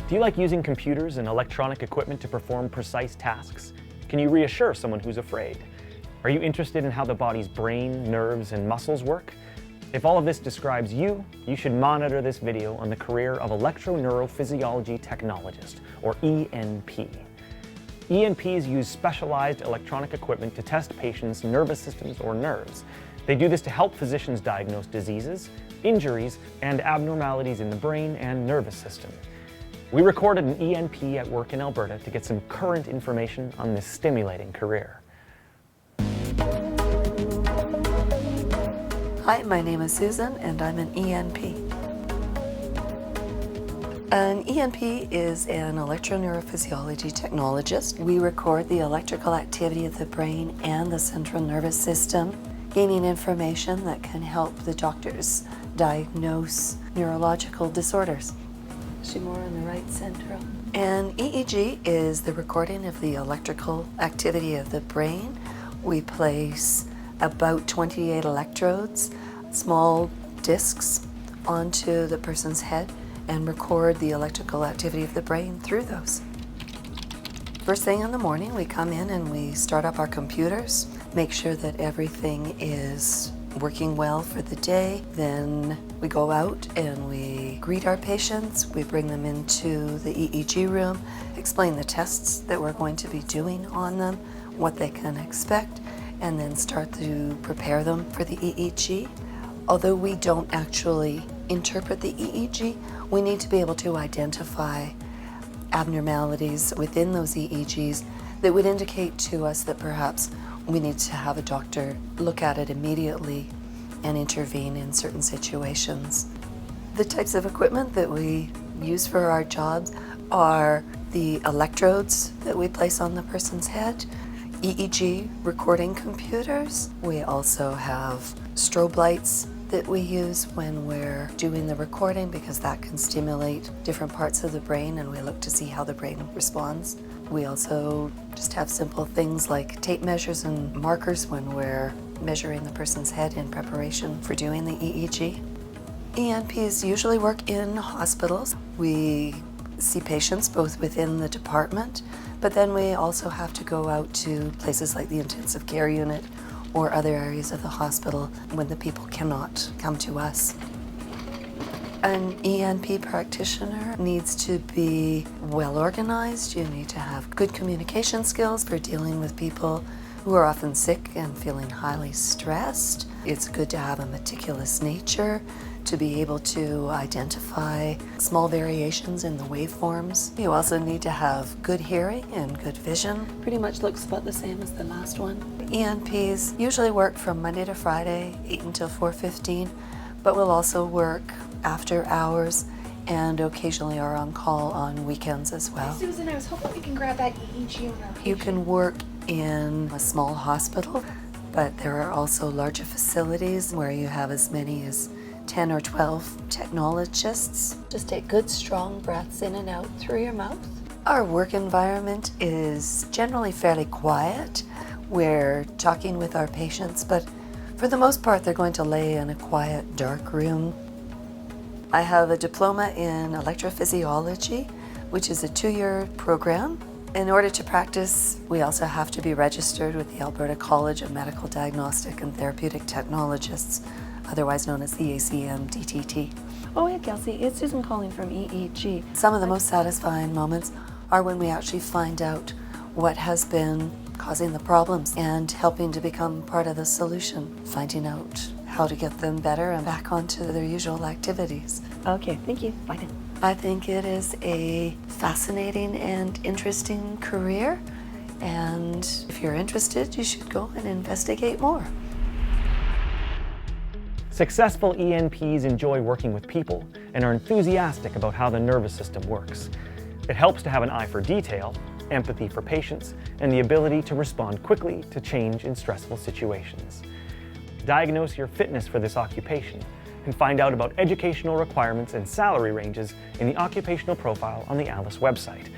Do you like using computers and electronic equipment to perform precise tasks? Can you reassure someone who's afraid? Are you interested in how the body's brain, nerves, and muscles work? If all of this describes you, you should monitor this video on the career of Electroneurophysiology Technologist, or ENP. ENPs use specialized electronic equipment to test patients' nervous systems or nerves. They do this to help physicians diagnose diseases, injuries, and abnormalities in the brain and nervous system. We recorded an ENP at work in Alberta to get some current information on this stimulating career. Hi, my name is Susan and I'm an ENP. An ENP is an electroneurophysiology technologist. We record the electrical activity of the brain and the central nervous system, gaining information that can help the doctors diagnose neurological disorders. Is she more on the right central? And EEG is the recording of the electrical activity of the brain. We place about 28 electrodes, small discs, onto the person's head and record the electrical activity of the brain through those. First thing in the morning, we come in and we start up our computers, make sure that everything is working well for the day. Then we go out and we greet our patients. We bring them into the EEG room, explain the tests that we're going to be doing on them, what they can expect, and then start to prepare them for the EEG. Although we don't actually interpret the EEG, we need to be able to identify abnormalities within those EEGs that would indicate to us that perhaps we need to have a doctor look at it immediately and intervene in certain situations. The types of equipment that we use for our jobs are the electrodes that we place on the person's head, EEG recording computers. We also have strobe lights that we use when we're doing the recording because that can stimulate different parts of the brain and we look to see how the brain responds. We also just have simple things like tape measures and markers when we're measuring the person's head in preparation for doing the EEG. ENPs usually work in hospitals. We see patients both within the department, but then we also have to go out to places like the intensive care unit or other areas of the hospital when the people cannot come to us. An ENP practitioner needs to be well organized. You need to have good communication skills for dealing with people who are often sick and feeling highly stressed. It's good to have a meticulous nature, to be able to identify small variations in the waveforms. You also need to have good hearing and good vision. Pretty much looks about the same as the last one. ENPs usually work from Monday to Friday, 8 until 4:15, but will also work after hours and occasionally are on call on weekends as well. Hi, Susan, I was hoping we can grab that EEG on our patient. You can work in a small hospital, but there are also larger facilities where you have as many as 10 or 12 technologists. Just take good, strong breaths in and out through your mouth. Our work environment is generally fairly quiet. We're talking with our patients, but for the most part, they're going to lay in a quiet, dark room. I have a diploma in electrophysiology, which is a 2-year program. In order to practice, we also have to be registered with the Alberta College of Medical Diagnostic and Therapeutic Technologists, otherwise known as the ACM-DTT. Oh yeah, Kelsey, it's Susan calling from EEG. Some of the most satisfying moments are when we actually find out what has been causing the problems and helping to become part of the solution, finding out how to get them better and back onto their usual activities. Okay, thank you. Bye then. I think it is a fascinating and interesting career, and if you're interested, you should go and investigate more. Successful ENPs enjoy working with people and are enthusiastic about how the nervous system works. It helps to have an eye for detail, empathy for patients, and the ability to respond quickly to change in stressful situations. Diagnose your fitness for this occupation and find out about educational requirements and salary ranges in the occupational profile on the ALICE website,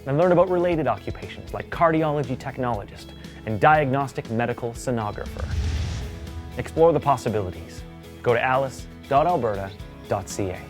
and learn about related occupations like cardiology technologist and diagnostic medical sonographer. Explore the possibilities. Go to alice.alberta.ca.